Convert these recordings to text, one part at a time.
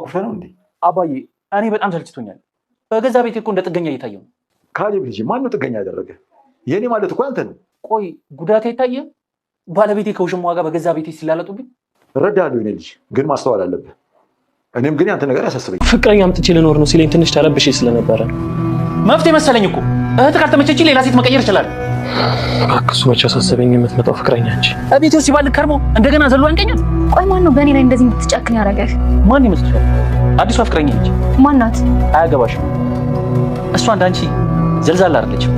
አኩርፈህ ነው እንዴ? አባዬ እኔ በጣም ሰልችቶኛል። በገዛ ቤቴ እኮ እንደ ጥገኛ እየታየው ነው። ካሌብ ልጅ ማነው ጥገኛ ያደረገ? የኔ ማለት እኮ አንተ ነው። ቆይ ጉዳት የታየ ባለቤቴ ከውሽማዋ ጋር በገዛ ቤቴ ሲላለጡብኝ እረዳለሁ። የኔ ልጅ ግን ማስተዋል አለብህ። እኔም ግን ያንተ ነገር ያሳስበኝ። ፍቅረኛ አምጥቼ ልኖር ነው ሲለኝ ትንሽ ተረብሼ ስለነበረ መፍትሄ መሰለኝ እኮ። እህት ካልተመቸችኝ ሌላ ሴት መቀየር ይችላል። እባክህ እሱ መቼ አሳሰበኝ? የምትመጣው ፍቅረኛ እንጂ እቤቴ ውስጥ ሲባል ከርሞ እንደገና ዘሎ አንቀኛት። ቆይ ማን ነው በእኔ ላይ እንደዚህ እንድትጨክን ያደረገህ? ማን ይመስልሻል? አዲሷ ፍቅረኛ ነች። ማናት? አያገባሽም። እሷ እንዳንቺ ዘልዛላ አይደለችም።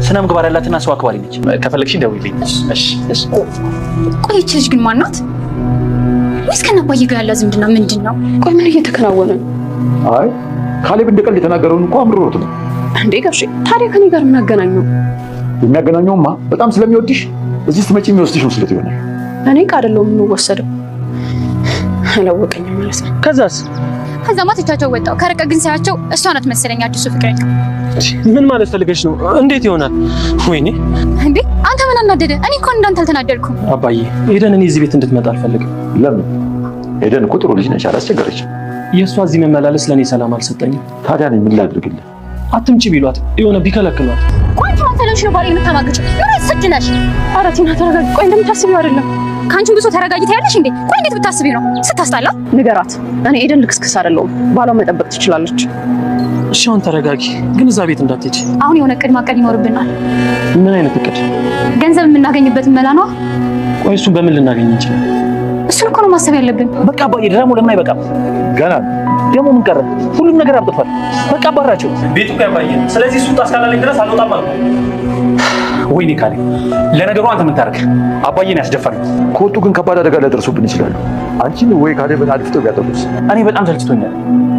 ስነ ምግባር ያላትና ሰው አክባሪ ነች። ከፈለግሽ ደውይልኝ። እሺ። ቆይ ይህች ልጅ ግን ማናት? ወይስ ከአባዬ ጋር ያለ ዝምድና ምንድን ነው? ቆይ ምን እየተከናወነ ነው? አይ ካሌብ እንደ ቀልድ የተናገረውን እንኳ አምርሮት ነው እንዴ ጋሼ። ታዲያ ከኔ ጋር ምን አገናኘው? የሚያገናኘውማ በጣም ስለሚወድሽ እዚህ ስትመጪ የሚወስድሽ መስሎት ይሆናል። እኔ አይደለሁም የምወሰደው። አላወቀኝም ማለት ነው። ከዛማ ትቻቸው ወጣው። ከርቀ ግን ሳያቸው እሷ ናት መሰለኝ አዲሱ ፍቅረኛ። ምን ማለት ፈልገሽ ነው? እንዴት ይሆናል? ወይኔ እንዴ አንተ ምን አናደደ? እኔ እኮ እንዳንተ አልተናደድኩም። አባዬ ኤደን እኔ እዚህ ቤት እንድትመጣ አልፈልግም። ለምን? ኤደን እኮ ጥሩ ልጅ ነች፣ አላስቸገረችም። የእሷ እዚህ መመላለስ ለእኔ ሰላም አልሰጠኝም። ታዲያ እኔ ምን ላድርግልህ? አትምጪ ቢሏት የሆነ ቢከለክሏት። ቆይ አንተ ለምንሽ ነው ባሌ የምታማግጭው? ምን ሰጅነሽ? ኧረ ቲና ተረጋጊ። ቆይ እንደምታስቢው አይደለም። ከአንቺም ብሶ ተረጋጊ ታያለሽ እንዴ? ቆይ እንዴት ብታስቢው ነው? ስታስጣላ ንገራት። እኔ ኤደን ልክስክስ አይደለሁም። ባሏን መጠበቅ ትችላለች። እሺ አሁን ተረጋጊ፣ ግን እዛ ቤት እንዳትሄጂ። አሁን የሆነ እቅድ ማቀድ ይኖርብናል። ምን አይነት እቅድ? ገንዘብ የምናገኝበት መላ ነው። ቆይ እሱን በምን ልናገኝ እንችላለን? እሱን እኮ ነው ማሰብ ያለብን። በቃ አባዬ ድራሙ ለምን አይበቃም? ገና ደግሞ ምን ቀረ? ሁሉም ነገር አምጥቷል። በቃ አባራቸው ቤቱ ያባዬ። ስለዚህ እሱ ታስካላለኝ ድረስ አልወጣም አልኩ። ወይኔ ካሌብ፣ ለነገሩ አንተ ምን ታረክ? አባዬን ያስደፈረኝ። ከወጡ ግን ከባድ አደጋ ሊያደርሱብን ይችላሉ። አንቺን ወይ ካሌብን አድፍተው ቢያጠቁስ? እኔ በጣም ሰልችቶኛል።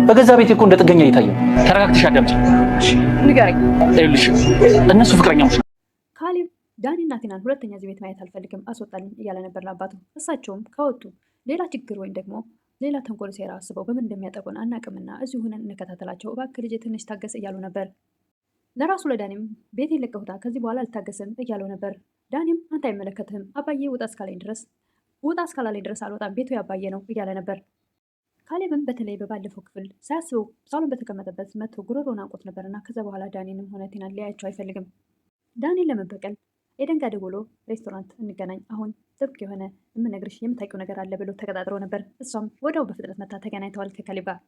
በገዛ ቤቴ እኮ እንደ ጥገኛ እየታየው። ተረጋግተሽ አዳምጪ። ንገረኝ። ይኸውልሽ እነሱ ፍቅረኛሞች። ካሌብ ዳኒና ቲናን ሁለተኛ እዚህ ቤት ማየት አልፈልግም፣ አስወጣልኝ እያለ ነበር ለአባቱ። እሳቸውም ከወጡ ሌላ ችግር ወይም ደግሞ ሌላ ተንኮል ሴራ አስበው በምን እንደሚያጠቁን አናቅምና እዚሁ ሆነን እንከታተላቸው፣ እባክህ ልጄ ትንሽ ታገስ እያሉ ነበር። ለራሱ ለዳኒም ቤት የለቀሁታ ከዚህ በኋላ አልታገስም እያለው ነበር። ዳኒም አንተ አይመለከትህም፣ አባዬ ውጣ እስካላለኝ ድረስ አልወጣም፣ ቤቱ ያባዬ ነው እያለ ነበር። ካሌብም በተለይ በባለፈው ክፍል ሳያስበው ሳሎን በተቀመጠበት መጥቶ ጉሮሮን አንቆት ነበርና ከዛ በኋላ ዳኒንም ሆነ ቲናን ሊያያቸው አይፈልግም። ዳኒን ለመበቀል ኤደን ጋር ደውሎ ሬስቶራንት እንገናኝ፣ አሁን ጥብቅ የሆነ የምነግርሽ የምታውቂው ነገር አለ ብሎ ተቀጣጥረው ነበር። እሷም ወዲያው በፍጥነት መታ ተገናኝተዋል ከካሌብ ጋር።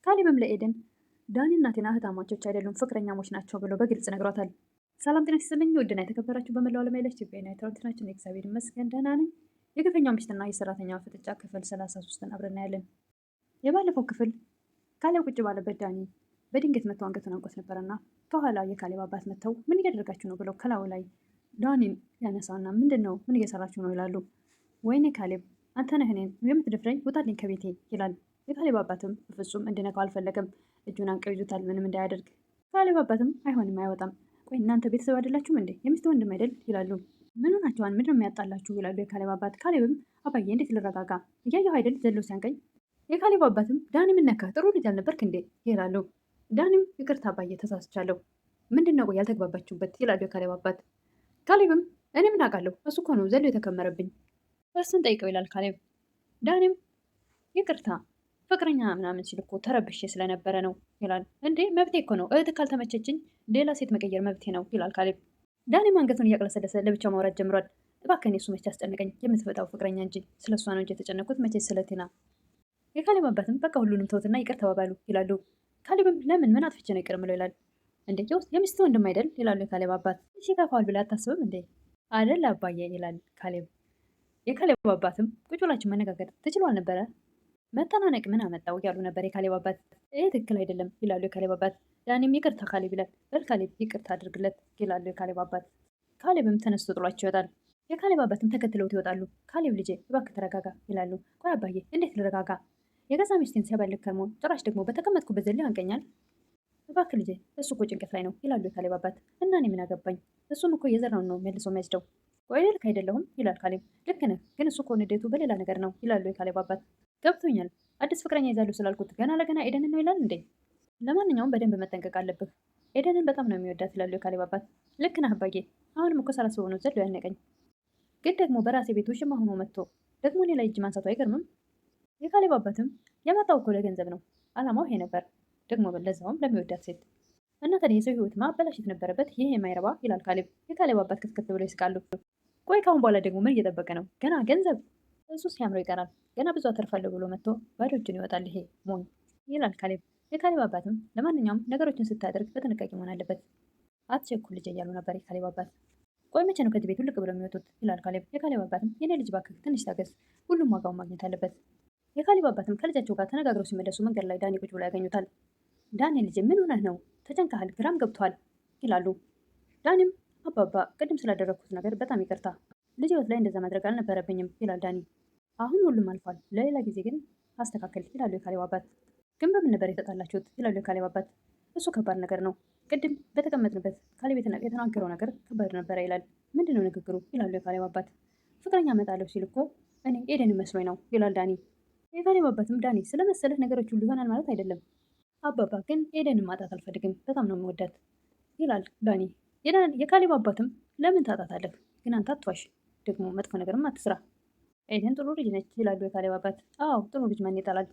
ካሌብም ለኤደን ዳኒና ቲና እህታማቾች አይደሉም ፍቅረኛሞች ናቸው ብሎ በግልጽ ነግሯታል። ሰላም ጤና ይስጥልኝ ውድና የተከበራችሁ በመላው ዓለም ያላችሁ ኢትዮጵያውያን ኤርትራውያን ናችሁ። እግዚአብሔር ይመስገን ደህና ነኝ። የግፈኛው ሚስትና የሰራተኛዋ ፍጥጫ ክፍል 33ን አብረን እናያለን። የባለፈው ክፍል ካሌብ ቁጭ ባለበት ዳኒ በድንገት መተው አንገቱን አንቆት ነበርና ከኋላ የካሌብ አባት መተው ምን እያደረጋችሁ ነው ብለው ከላዩ ላይ ዳኒን ያነሳውና ምንድን ነው ምን እየሰራችሁ ነው ይላሉ። ወይኔ ካሌብ አንተ ነህ እኔን የምትደፍረኝ ውጣልኝ ከቤቴ ይላል። የካሌብ አባትም በፍጹም እንድነካው አልፈለገም። እጁን አንቀው ይዙታል ምንም እንዳያደርግ። ካሌብ አባትም አይሆንም አይወጣም። ቆይ እናንተ ቤተሰብ አይደላችሁም እንዴ? የሚስት ወንድም አይደል ይላሉ። ምን ሆናችኋል? ምንድን ነው የሚያጣላችሁ ይላሉ የካሌብ አባት። ካሌብም አባዬ እንዴት ልረጋጋ እያየሁ አይደል ዘሎ ሲያንቀኝ። የካሌብ አባትም ዳኒ ምን ነካህ? ጥሩ ልጅ አልነበርክ እንዴ ይላሉ። ዳኒም ይቅርታ አባዬ ተሳስቻለሁ። ምንድን ነው ያልተግባባችሁበት ይላሉ የካሌብ አባት። ካሌብም እኔ ምን አውቃለሁ እሱ እኮ ነው ዘሎ የተከመረብኝ፣ እሱን ጠይቀው ይላል ካሌብ። ዳኒም ይቅርታ ፍቅረኛ ምናምን ሲል እኮ ተረብሼ ስለነበረ ነው ይላል። እንዴ መብቴ እኮ ነው፣ እህት ካልተመቸችኝ ሌላ ሴት መቀየር መብቴ ነው ይላል ካሌብ። ዳኒም አንገቱን እያቅለሰለሰ ለብቻው ማውራት ጀምሯል። እባክህ እሱ መቼ አስጨነቀኝ፣ የምትፈጣው ፍቅረኛ እንጂ ስለ እሷ ነው እንጂ የተጨነኩት መቼ ስለ ቲና። የካሌብ አባትም በቃ ሁሉንም ተውትና ይቅር ተባባሉ ይላሉ። ካሌብም ለምን ምን አጥፍቼ ነው ይቅር ምለው ይላል። እንዴ የሚስት ወንድም አይደል ይላሉ የካሌብ አባት። እሺ ከፋዋል ብለህ አታስብም እንዴ? አይደል አባዬ ይላል ካሌብ። የካሌብ አባትም ቁጭ ብላችሁ መነጋገር ትችሉ አልነበረ? መተናነቅ ምን አመጣው እያሉ ነበር የካሌብ አባት። ይህ ትክክል አይደለም ይላሉ የካሌብ አባት። ዳኒም ይቅርታ ካሌብ ይላል። በል ካሌብ ይቅርታ አድርግለት ይላሉ የካሌብ አባት። ካሌብም ተነስቶ ጥሏቸው ይወጣል። የካሌብ አባትም ተከትለውት ይወጣሉ። ካሌብ ልጄ እባክህ ተረጋጋ ይላሉ። ቆይ አባዬ እንዴት ልረጋጋ? የገዛ ሚስቴን ሲያባልግ ከርሞ ጭራሽ ደግሞ በተቀመጥኩበት ዘል ያንቀኛል። እባክህ ልጄ እሱ እኮ ጭንቀት ላይ ነው ይላሉ የካሌብ አባት። እና እኔ ምን አገባኝ? እሱም እኮ የዘራውን ነው መልሶ የሚያጭደው። ቆይ ልክ አይደለሁም ይላል ካሌብ። ልክ ነህ፣ ግን እሱ እኮ ንዴቱ በሌላ ነገር ነው ይላሉ የካሌብ አባት። ገብቶኛል፣ አዲስ ፍቅረኛ ይዛሉ ስላልኩት ገና ለገና ኤደንን ነው ይላል እንዴ? ለማንኛውም በደንብ መጠንቀቅ አለብህ፣ ኤደንን በጣም ነው የሚወዳት ይላሉ የካሌብ አባት። ልክ ነህ አባዬ፣ አሁንም እኮ ሳላስበው ነው ዘሎ ያነቀኝ። ግን ደግሞ በራሴ ቤት ውሽማ ሆኖ መጥቶ ደግሞ እኔ ላይ እጅ ማንሳቱ አይገርምም? የካሌብ አባትም የመጣው እኮ ለገንዘብ ነው። አላማው ይሄ ነበር። ደግሞ ለዛውም ለሚወዳት ሴት እና ታዲያ የሰው ህይወት ማበላሸት ነበረበት ይሄ የማይረባ ይላል ካሌብ። የካሌብ አባት ክትክት ብለው ይስቃሉ። ቆይ ካሁን በኋላ ደግሞ ምን እየጠበቀ ነው? ገና ገንዘብ እሱ ሲያምረው ይቀራል። ገና ብዙ አተርፋለሁ ብሎ መጥቶ ባዶ እጁን ይወጣል ይሄ ሞኝ ይላል ካሌብ። የካሌብ አባትም ለማንኛውም ነገሮችን ስታደርግ በጥንቃቄ መሆን አለበት፣ አትቸኩል ልጅ እያሉ ነበር የካሌብ አባት። ቆይ መቼ ነው ከዚህ ቤት ውልቅ ብለው የሚወጡት? ይላል ካሌብ። የካሌብ አባትም የኔ ልጅ እባክህ ትንሽ ታገዝ፣ ሁሉም ዋጋውን ማግኘት አለበት። የካሌብ አባትም ከልጃቸው ጋር ተነጋግረው ሲመለሱ መንገድ ላይ ዳኒ ቁጭ ብሎ ያገኙታል። ዳኒ ልጅ ምን ሆነህ ነው? ተጨንቀሃል፣ ግራም ገብቷል ይላሉ። ዳኒም አባባ ቅድም ስላደረግኩት ነገር በጣም ይቅርታ፣ ልጅ ህይወት ላይ እንደዛ ማድረግ አልነበረብኝም ይላል ዳኒ። አሁን ሁሉም አልፏል፣ ለሌላ ጊዜ ግን አስተካከል ይላሉ የካሌብ አባት። ግን በምን ነበር የተጣላችሁት? ይላሉ የካሌብ አባት። እሱ ከባድ ነገር ነው፣ ቅድም በተቀመጥንበት ካሌብ የተናገረው ነገር ከባድ ነበረ ይላል። ምንድነው ንግግሩ? ይላሉ የካሌብ አባት። ፍቅረኛ እመጣለሁ ሲል እኮ እኔ ኤደን መስሎኝ ነው ይላል ዳኒ። የካሌብ አባትም ዳኒ ስለመሰለህ ነገሮች ሁሉ ይሆናል ማለት አይደለም አባባ፣ ግን ኤደንን ማጣት አልፈልግም፣ በጣም ነው የምወዳት ይላል ዳኒ። የካሌብ አባትም ለምን ታጣታለህ? ግን አንተ አትዋሽ፣ ደግሞ መጥፎ ነገርም አትስራ፣ ኤደን ጥሩ ልጅ ነች ይላሉ የካሌብ አባት። አዎ ጥሩ ልጅ ማን ይጠላል?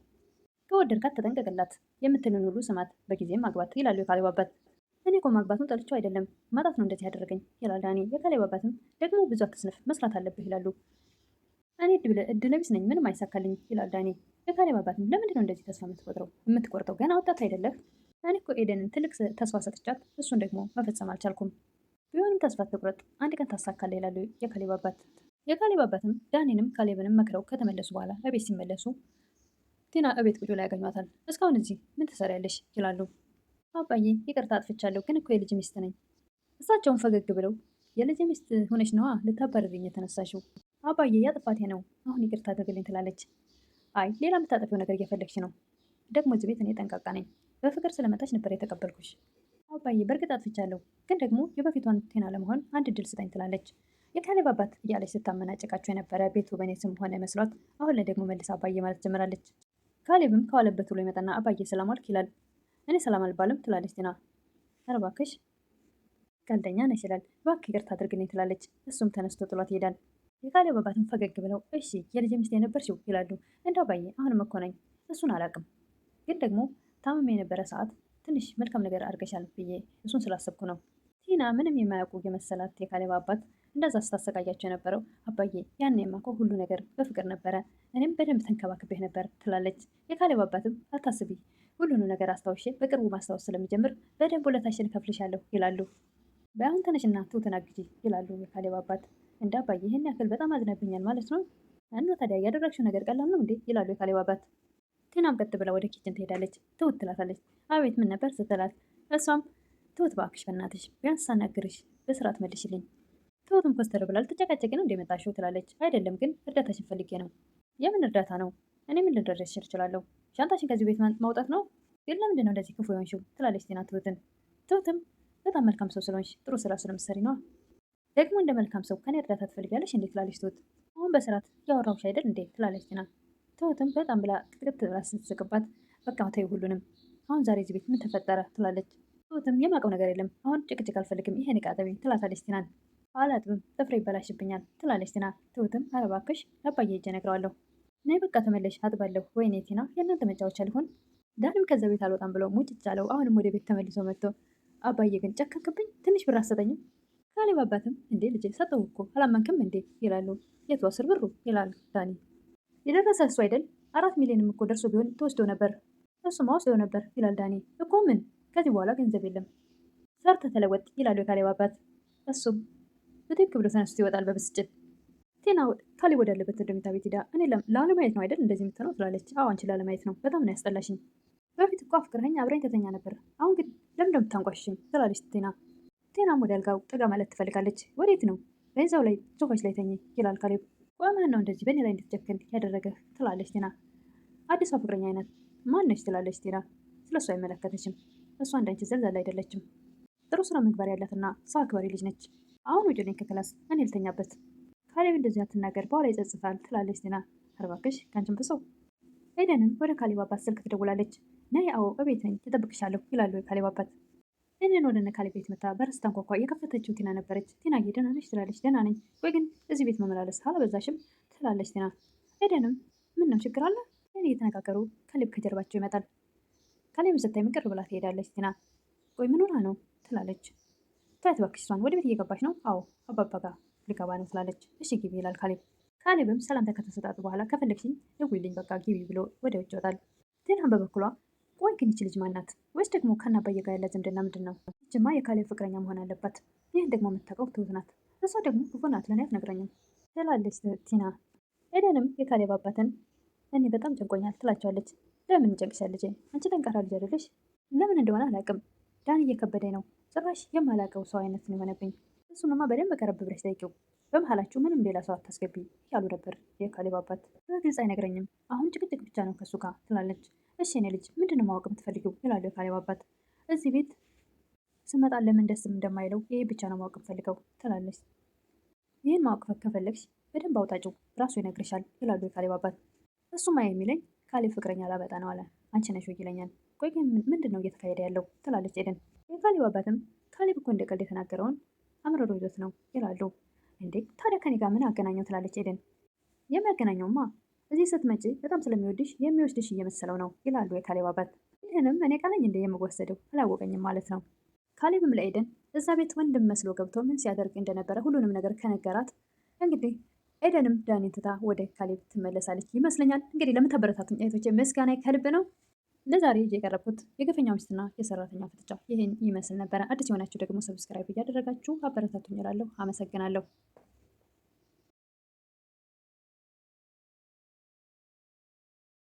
ከወደድካት ተጠንቀቅላት፣ የምትልን ሁሉ ስማት፣ በጊዜም ማግባት ይላሉ የካሌብ አባት። እኔ እኮ ማግባቱን ጠልቼው አይደለም፣ ማጣት ነው እንደዚህ ያደረገኝ ይላል ዳኒ። የካሌብ አባትም ደግሞ ብዙ አትስነፍ፣ መስራት አለብህ ይላሉ። እኔ እድለ ቢስ ነኝ፣ ምንም አይሳካልኝ ይላል ዳኒ። የካሌብ አባትም ለምንድን ነው እንደዚህ ተስፋ የምትቆርጠው? ገና ወጣት አይደለህ? እኔ እኮ ኤደንን ትልቅ ተስፋ ሰጥቻት እሱን ደግሞ መፈጸም አልቻልኩም። ቢሆንም ተስፋ ትቁረጥ፣ አንድ ቀን ታሳካለ ይላሉ የካሌብ አባት። የካሌብ አባትም ዳኒንም ካሌብንም መክረው ከተመለሱ በኋላ እቤት ሲመለሱ ቲና እቤት ቁጭ ላይ ያገኟታል። እስካሁን እዚህ ምን ትሰሪያለሽ? ይላሉ። አባዬ ይቅርታ አጥፍቻለሁ፣ ግን እኮ የልጅ ሚስት ነኝ። እሳቸውን ፈገግ ብለው የልጅ ሚስት ሆነች ነዋ ልታባረርኝ የተነሳሽው? አባዬ ያጥፋቴ ነው፣ አሁን ይቅርታ አድርግልኝ ትላለች። አይ ሌላ የምታጠፊው ነገር እየፈለግሽ ነው። ደግሞ እዚህ ቤት እኔ ጠንቃቃ ነኝ፣ በፍቅር ስለመጣች ነበር የተቀበልኩሽ። አባዬ በእርግጥ አጥፍቻለሁ፣ ግን ደግሞ የበፊቷን ቴና ለመሆን አንድ እድል ስጠኝ ትላለች። የካሌብ አባት እያለች ስታመናጨቃቸው የነበረ ቤቱ በእኔ ስም ሆነ መስሏት አሁን ላይ ደግሞ መልስ አባዬ ማለት ጀምራለች። ካሌብም ከዋለበት ውሎ ይመጣና አባዬ ሰላም አልክ ይላል። እኔ ሰላም አልባልም ትላለች ቴና። ኧረ እባክሽ ቀልደኛ ነሽ ይላል። እባክህ ይቅርታ አድርግልኝ ትላለች። እሱም ተነስቶ ጥሏት ይሄዳል። የካሌብ አባትም ፈገግ ብለው እሺ የልጅ ሚስት የነበርሽው ይላሉ። እንደ አባዬ አሁንም እኮ ነኝ፣ እሱን አላውቅም፣ ግን ደግሞ ታምሜ የነበረ ሰዓት ትንሽ መልካም ነገር አድርገሻል ብዬ እሱን ስላሰብኩ ነው። ቲና ምንም የማያውቁ የመሰላት የካሌብ አባት እንደዛ ስታሰቃያቸው የነበረው አባዬ ያኔማ እኮ ሁሉ ነገር በፍቅር ነበረ፣ እኔም በደንብ ተንከባክቤህ ነበር ትላለች። የካሌብ አባትም አታስቢ፣ ሁሉኑ ነገር አስታውሼ በቅርቡ ማስታወስ ስለሚጀምር በደንብ ውለታሽን እከፍልሻለሁ ይላሉ። በአሁን ተነሽና ትሁትን አግዢ ይላሉ የካሌብ አባት። እንደ አባዬ ይህን ያክል በጣም አዝነብኛል ማለት ነው? እና ታዲያ ያደረግሽው ነገር ቀላል ነው እንዴ? ይላሉ የካሌብ አባት። ቲናም ቀጥ ብላ ወደ ኪችን ትሄዳለች። ትሁት ትላታለች። አቤት ምን ነበር ስትላት፣ እሷም ትሁት እባክሽ በእናትሽ ቢያንስ ሳናግርሽ በስርዓት መልሽልኝ። ትሁትም ኮስተር ብላ ልትጨቃጨቂ ነው እንደመጣሽው ትላለች። አይደለም ግን እርዳታሽን ፈልጌ ነው። የምን እርዳታ ነው? እኔ ምን ልደረስሽ እችላለሁ? ሻንጣሽን ከዚህ ቤት ማውጣት ነው? ግን ለምንድን ነው እንደዚህ ክፉ የሆንሽው? ትላለች ቲና ትሁትን። ትሁትም በጣም መልካም ሰው ስለሆንሽ ጥሩ ስራ ስለምትሰሪ ነዋ። ደግሞ እንደ መልካም ሰው ከኔ እርዳታ ትፈልጊያለሽ እንዴ? ትላለች ትሁት። አሁን በስርዓት ያወራሁሽ አይደል እንዴ? ትላለች ቲና። ትሁትም በጣም ብላ ቅጥቅጥ ብላ ስትስቅባት፣ በቃ ተይው ሁሉንም፣ አሁን ዛሬ እዚህ ቤት ምን ተፈጠረ? ትላለች። ትሁትም የማውቀው ነገር የለም፣ አሁን ጭቅጭቅ አልፈልግም፣ ይሄን ዕቃ አጠቢ ትላታለች ቲናን። አላጥብም ጥፍሬ ይበላሽብኛል ትላለች ቲና። ትሁትም ኧረ እባክሽ ለአባዬ ሂጅ እነግረዋለሁ፣ ነይ በቃ ተመለሽ አጥባለሁ። ወይኔ ቲና የእናንተ መጫወቻ አልሆን። ዳንም ከዛ ቤት አልወጣም ብሎ ሙጭጭ አለው። አሁንም ወደ ቤት ተመልሶ መጥቶ አባዬ ግን ጨከንክብኝ፣ ትንሽ ብር አሰጠኝም? ካሌብ አባትም እንዴ ልጄ ሰጠው እኮ አላመንክም እንዴ ይላሉ። የቱ 10 ብሩ ይላል ዳኒ። የደረሰ እሱ አይደል 4 ሚሊዮንም እኮ ደርሶ ቢሆን ተወስዶ ነበር። እሱማ ወስዶ ነበር ይላል ዳኒ። እኮ ምን ከዚህ በኋላ ገንዘብ የለም ሰርተ ተለወጥ ይላሉ የካሌብ አባት። እሱም ብድግ ብሎ ተነስቶ ይወጣል በብስጭት። ቲና ካሌብ ወዳለበት ወደ መኝታ ቤት ሄዳ እኔ ላለማየት ነው አይደል እንደዚህ የምትሆነው ትላለች። አዎ አንቺ ላለማየት ነው፣ በጣም ነው ያስጠላሽኝ። በፊት እኮ አፍቅረኸኝ አብረኝ ተተኛ ነበር፣ አሁን ግን ለምን እንደምታንቋሽሽኝ ትላለች ቲና። ቲናም ወደ አልጋው ጠጋ ማለት ትፈልጋለች። ወዴት ነው? በዛው ላይ ሶፋች ላይ ተኝ ይላል ካሌብ። ቆይ ማን ነው እንደዚህ በእኔ ላይ እንድትጨክን ያደረገህ? ትላለች ቲና። አዲሷ ፍቅረኛ አይነት ማነች? ትላለች ቲና። ስለሱ አይመለከተችም፣ እሷ እንዳንቺ ዘልዛላ አይደለችም። ጥሩ ስራ ምግባር ያላትና ሰው አክባሪ ልጅ ነች። አሁን ውጭልኝ ከክላስ እኔ ልተኛበት። ካሌብ እንደዚህ አትናገር፣ በኋላ ይጸጽታል ትላለች ቲና። ኧረ እባክሽ ከአንቺም ብሰው። ኤደንም ወደ ካሌብ አባት ስልክ ትደውላለች። ነይ አዎ እቤት ነኝ እጠብቅሻለሁ ይላሉ የካሌብ አባት። ኤደን ወደ እነ ካሌብ ቤት መታ በር ስታንኳኳ የከፈተችው ቲና ነበረች። ቲናዬ ደህና ነሽ ትላለች። ደህና ነኝ፣ ወይ ግን እዚህ ቤት መመላለስ አላበዛሽም? ትላለች ቲና። ኤደንም ምን ነው ችግር አለ? ይህን እየተነጋገሩ ካሌብ ከጀርባቸው ይመጣል። ካሌብን ስታይ ምቅር ብላ ትሄዳለች። ቲና ቆይ ምን ሆና ነው ትላለች። ታያት እባክሽ እሷን ወደ ቤት እየገባች ነው? አዎ አባባ ጋር ልገባ ነው ትላለች። እሺ ግቢ ይላል ካሌብ። ካሌብም ሰላምታ ከተሰጣጡ በኋላ ከፈለግሽኝ ደውይልኝ በቃ ግቢ ብሎ ወደ ውጭ ይወጣል። ቲናም በበኩሏ ቆይ ግን ይቺ ልጅ ማናት? ወይስ ደግሞ ከአባዬ ጋር ያለ ዝምድና ምንድን ነው? ጅማ የካሌብ ፍቅረኛ መሆን አለባት። ይህን ደግሞ የምታውቀው ትሁት ናት። እሷ ደግሞ ክፉ ናት፣ ለእኔ አትነግረኝም ትላለች ቲና። ኤደንም የካሌብ አባትን እኔ በጣም ጨንቆኛል ትላቸዋለች። ለምን ጨንቅሻል ልጄ? አንቺ ጠንካራ ልጅ አይደለሽ? ለምን እንደሆነ አላውቅም ዳን እየከበደኝ ነው። ጭራሽ የማላውቀው ሰው አይነት ነው የሆነብኝ። እሱንማ በደንብ ቀረብ ብለሽ ጠይቂው፣ በመሀላችሁ ምንም ሌላ ሰው አታስገቢ እያሉ ነበር የካሌብ አባት። በግልጽ አይነግረኝም፣ አሁን ጭቅጭቅ ብቻ ነው ከሱ ጋር ትላለች። እሺ እኔ ልጅ ምንድን ነው ማወቅ የምትፈልጊው ይላሉ የካሌብ አባት። እዚህ ቤት ስመጣ ለምን ደስም እንደማይለው ይሄ ብቻ ነው ማወቅ የምፈልገው ትላለች። ይህን ማወቅ ከፈለግሽ በደንብ አውጣጭው ራሱ ይነግርሻል ይላሉ የካሌብ አባት። እሱማ የሚለኝ ካሌብ ፍቅረኛ ላበጣ ነው አለ። አንቺ ነሽ ይለኛል። ቆይ ግን ምንድን ነው እየተካሄደ ያለው ትላለች ኤደን። የካሌብ አባትም ካሌብ እኮ እንደ ቀልድ የተናገረውን አምርሮ ይዞት ነው ይላሉ። እንዴ ታዲያ ከኔ ጋር ምን አገናኘው ትላለች ኤደን። የሚያገናኘውማ እዚህ ስትመጪ በጣም ስለሚወድሽ የሚወስድሽ እየመሰለው ነው ይላሉ የካሌብ አባት። ይህንም እኔ ቃለኝ እንደ የምወሰደው አላወቀኝም ማለት ነው። ካሌብም ለኤደን እዛ ቤት ወንድም መስሎ ገብቶ ምን ሲያደርግ እንደነበረ ሁሉንም ነገር ከነገራት እንግዲህ ኤደንም ዳኒን ትታ ወደ ካሌብ ትመለሳለች ይመስለኛል። እንግዲህ ለምታበረታቱኝ እህቶቼ ምስጋና ከልብ ነው። ለዛሬ የቀረብኩት የግፈኛ ሚስትና የሰራተኛ ፍጥጫ ይህን ይመስል ነበረ። አዲስ የሆናችሁ ደግሞ ሰብስክራይብ እያደረጋችሁ አበረታቱኝ እላለሁ። አመሰግናለሁ።